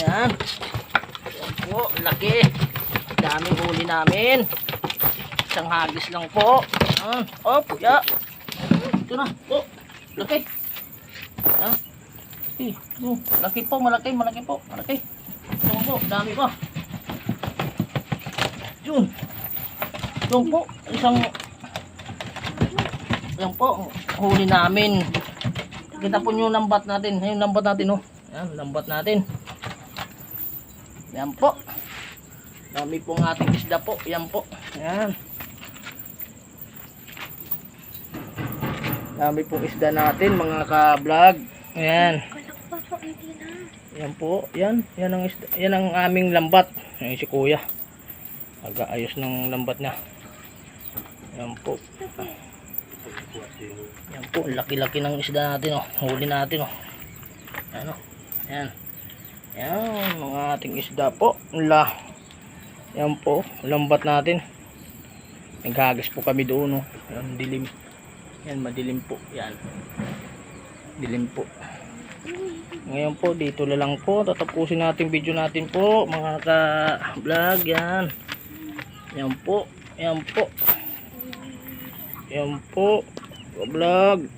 Yan. Yan po, laki. Daming huli namin. Isang hagis lang po. Yan. Oh, puya. Ito na. Oh, laki. Yan. Oh, laki po, malaki po. Malaki. Ito po, dami pa. Yun. Yun po, yan po, huli namin. Kita po yung lambat natin. Yung lambat natin, oh. Yan, lambat natin. Yan po. Dami pong ating isda po. Yan po. Yan. Dami pong isda natin, mga ka-vlog. Yan. Yan po. Yan. Yan ang isda. Yan ang aming lambat. Yan si kuya. Nag-aayos ng lambat niya. Yan po. Yan po. Laki-laki ng isda natin, oh. Huli natin, oh. Yan, oh. Yan. Yan. Mga ating isda po. Yan po. Lambat natin. Naghagas po kami doon, oh. Yan, dilim. Yan, madilim po. Yan. Dilim po. Ngayon po, dito na lang po. Tatapusin natin video natin po, mga ka-vlog. Yan. Yan po. Yan po. Yan po. Vlog.